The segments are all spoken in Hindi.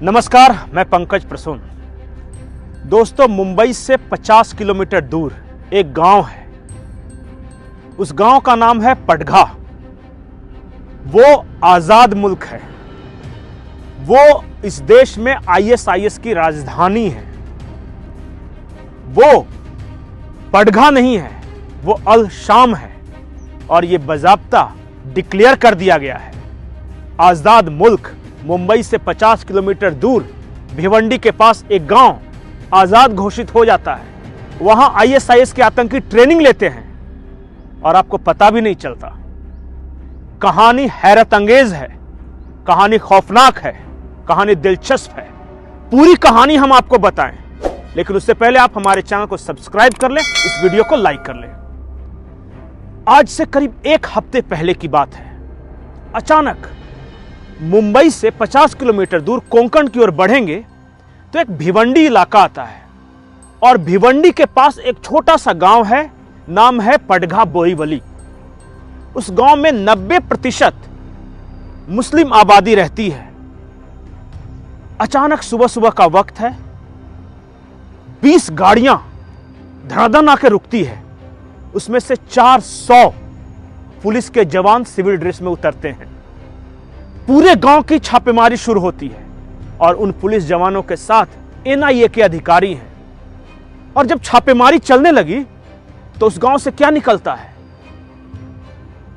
नमस्कार, मैं पंकज प्रसून। दोस्तों, मुंबई से 50 किलोमीटर दूर एक गांव है। उस गांव का नाम है पडघा। वो आजाद मुल्क है। वो इस देश में आईएसआईएस की राजधानी है। वो पडघा नहीं है, वो अल शाम है। और ये बाज़ाब्ता डिक्लेयर कर दिया गया है। आजाद मुल्क मुंबई से 50 किलोमीटर दूर भिवंडी के पास एक गांव आजाद घोषित हो जाता है। वहां आईएसआईएस के आतंकी ट्रेनिंग लेते हैं और आपको पता भी नहीं चलता। कहानी हैरत अंगेज है, कहानी खौफनाक है, कहानी दिलचस्प है। पूरी कहानी हम आपको बताएं, लेकिन उससे पहले आप हमारे चैनल को सब्सक्राइब कर लें, इस वीडियो को लाइक कर लें। आज से करीब एक हफ्ते पहले की बात है। अचानक मुंबई से 50 किलोमीटर दूर कोंकण की ओर बढ़ेंगे तो एक भिवंडी इलाका आता है। और भिवंडी के पास एक छोटा सा गांव है, नाम है पडघा बोरीवली। उस गांव में 90% मुस्लिम आबादी रहती है। अचानक सुबह सुबह का वक्त है, 20 गाड़ियां धड़ाधड़ आके रुकती है। उसमें से 400 पुलिस के जवान सिविल ड्रेस में उतरते हैं। पूरे गांव की छापेमारी शुरू होती है और उन पुलिस जवानों के साथ एनआईए के अधिकारी हैं। और जब छापेमारी चलने लगी तो उस गांव से क्या निकलता है?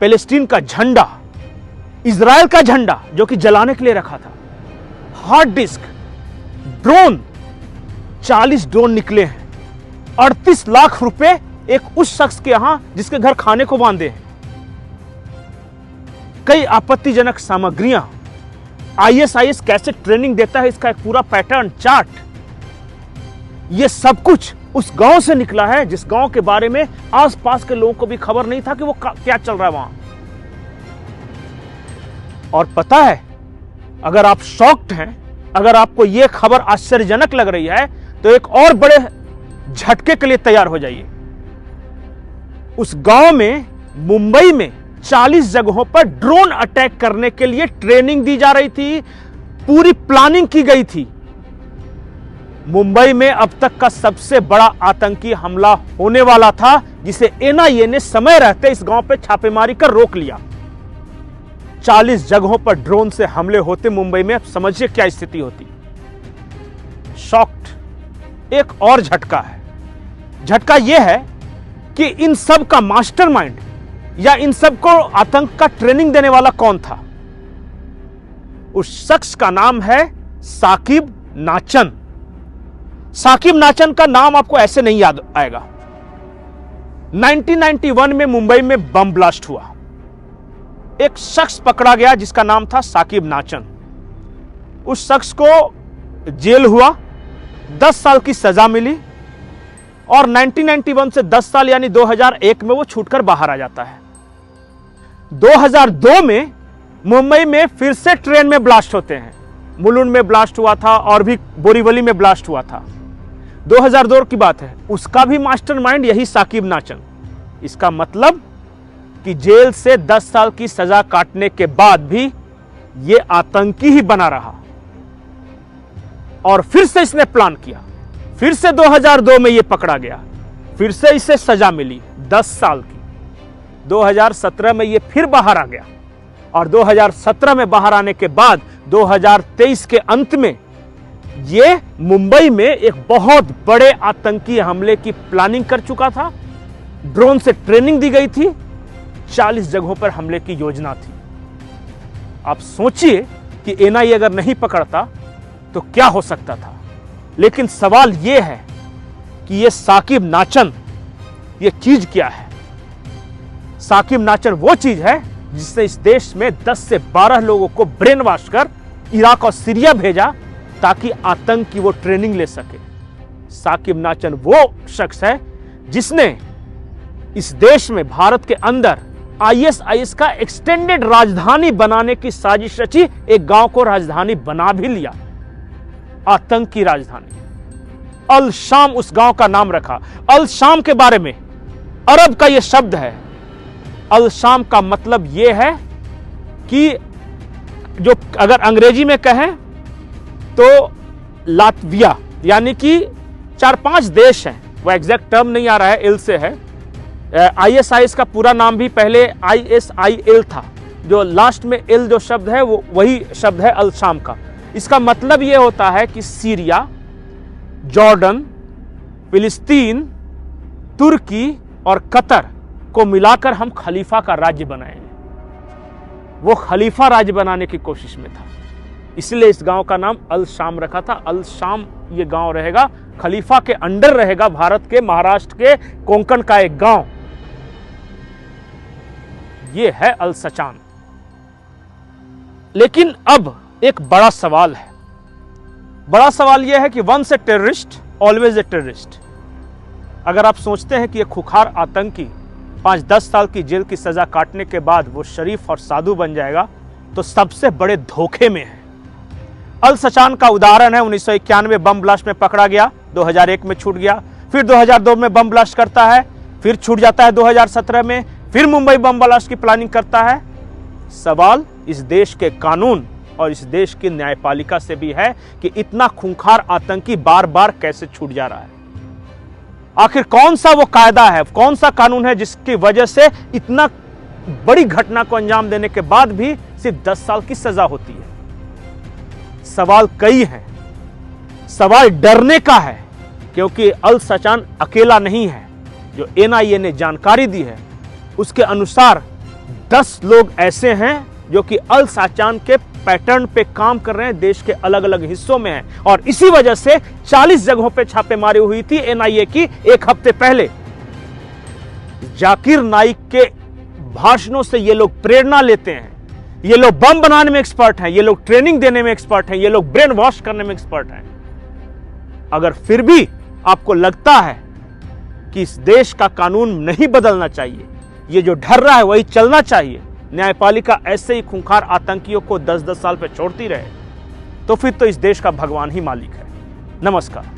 पैलेस्टीन का झंडा, इजराइल का झंडा जो कि जलाने के लिए रखा था, हार्ड डिस्क, ड्रोन, 40 ड्रोन निकले हैं। 38 लाख रुपए एक उस शख्स के यहां जिसके घर खाने को बांधे हैं। कई आपत्तिजनक सामग्रियां, आईएसआईएस कैसे ट्रेनिंग देता है इसका एक पूरा पैटर्न चार्ट, यह सब कुछ उस गांव से निकला है जिस गांव के बारे में आसपास के लोगों को भी खबर नहीं था कि वो क्या चल रहा है वहां। और पता है, अगर आप शॉक्ड हैं, अगर आपको यह खबर आश्चर्यजनक लग रही है, तो एक और बड़े झटके के लिए तैयार हो जाइए। उस गांव में, मुंबई में 40 जगहों पर ड्रोन अटैक करने के लिए ट्रेनिंग दी जा रही थी, पूरी प्लानिंग की गई थी। मुंबई में अब तक का सबसे बड़ा आतंकी हमला होने वाला था, जिसे एनआईए ने समय रहते इस गांव पर छापेमारी कर रोक लिया। 40 जगहों पर ड्रोन से हमले होते मुंबई में। अब समझिए क्या स्थिति होती। शॉक्ड। एक और झटका है। झटका यह है कि इन सब का मास्टरमाइंड या इन सबको आतंक का ट्रेनिंग देने वाला कौन था? उस शख्स का नाम है साकिब नाचन। साकिब नाचन का नाम आपको ऐसे नहीं याद आएगा। 1991 में मुंबई में बम ब्लास्ट हुआ। एक शख्स पकड़ा गया जिसका नाम था साकिब नाचन। उस शख्स को जेल हुआ, 10 साल की सजा मिली और 1991 से 10 साल यानी 2001 में वो छूटकर बाहर आ जाता है। 2002 में मुंबई में फिर से ट्रेन में ब्लास्ट होते हैं। मुलुंड में ब्लास्ट हुआ था और भी बोरीवली में ब्लास्ट हुआ था। 2002 की बात है। उसका भी मास्टरमाइंड यही साकिब नाचन। इसका मतलब कि जेल से 10 साल की सजा काटने के बाद भी ये आतंकी ही बना रहा और फिर से इसने प्लान किया। फिर से 2002 में यह पकड़ा गया, फिर से इसे सजा मिली 10 साल की। 2017 में यह फिर बाहर आ गया और 2017 में बाहर आने के बाद 2023 के अंत में यह मुंबई में एक बहुत बड़े आतंकी हमले की प्लानिंग कर चुका था। ड्रोन से ट्रेनिंग दी गई थी, 40 जगहों पर हमले की योजना थी। आप सोचिए कि एनआईए अगर नहीं पकड़ता तो क्या हो सकता था। लेकिन सवाल यह है कि यह साकिब नाचन, यह चीज क्या है? साकिब नाचन वो चीज है जिसने इस देश में 10 से 12 लोगों को ब्रेन वॉश कर इराक और सीरिया भेजा ताकि आतंक की वो ट्रेनिंग ले सके। साकिब नाचन वो शख्स है जिसने इस देश में, भारत के अंदर आईएसआईएस का एक्सटेंडेड राजधानी बनाने की साजिश रची। एक गांव को राजधानी बना भी लिया, आतंक की राजधानी। अल शाम उस गांव का नाम रखा। अल शाम के बारे में अरब का यह शब्द है। अल शाम का मतलब यह है कि जो अगर अंग्रेजी में कहें तो लातविया, यानी कि 4-5 देश हैं, वो एग्जैक्ट टर्म नहीं आ रहा है, इल से है। ISIS का पूरा नाम भी पहले ISIL था, जो लास्ट में इल जो शब्द है वो वही शब्द है अल शाम का। इसका मतलब ये होता है कि सीरिया, जॉर्डन, फिलिस्तीन, तुर्की और कतर को मिलाकर हम खलीफा का राज्य बनाएंगे। वो खलीफा राज्य बनाने की कोशिश में था, इसलिए इस गांव का नाम अल शाम रखा था। अल शाम ये गांव रहेगा, खलीफा के अंडर रहेगा, भारत के महाराष्ट्र के कोंकण का एक गांव। ये है अल सचान। लेकिन अब एक बड़ा सवाल है। बड़ा सवाल यह है कि once a terrorist always a terrorist. अगर आप सोचते हैं कि यह खुखार आतंकी 5-10 साल की जेल की सजा काटने के बाद वो शरीफ और साधु बन जाएगा, तो सबसे बड़े धोखे में है। अल सचान का उदाहरण है 1991 बम ब्लास्ट में पकड़ा गया, 2001 में छूट गया, फिर 2002 में बम ब्लास्ट करता है, फिर छूट जाता है 2017 में, फिर मुंबई बम ब्लास्ट की प्लानिंग करता है। सवाल इस देश के कानून और इस देश की न्यायपालिका से भी है कि इतना खूंखार आतंकी बार बार कैसे छूट जा रहा है। आखिर कौन सा वो कायदा है, कौन सा कानून है जिसकी वजह से इतना बड़ी घटना को अंजाम देने के बाद भी सिर्फ 10 साल की सजा होती है। सवाल कई हैं। सवाल डरने का है, क्योंकि अल सचान अकेला नहीं है। जो NIA ने जानकारी दी है उसके अनुसार 10 लोग ऐसे हैं जो कि अल सचान के पैटर्न पे काम कर रहे हैं, देश के अलग अलग हिस्सों में हैं, और इसी वजह से 40 जगहों पे छापेमारी हुई थी NIA की 1 हफ्ते पहले। जाकिर नाइक के भाषणों से ये लोग प्रेरणा लेते हैं। ये लोग बम बनाने में एक्सपर्ट हैं, ये लोग ट्रेनिंग देने में एक्सपर्ट हैं, ये लोग ब्रेन वॉश करने में एक्सपर्ट हैं। अगर फिर भी आपको लगता है कि इस देश का कानून नहीं बदलना चाहिए, ये जो ढर रहा है वही चलना चाहिए, न्यायपालिका ऐसे ही खूंखार आतंकियों को 10-10 साल पे छोड़ती रहे, तो फिर तो इस देश का भगवान ही मालिक है। नमस्कार।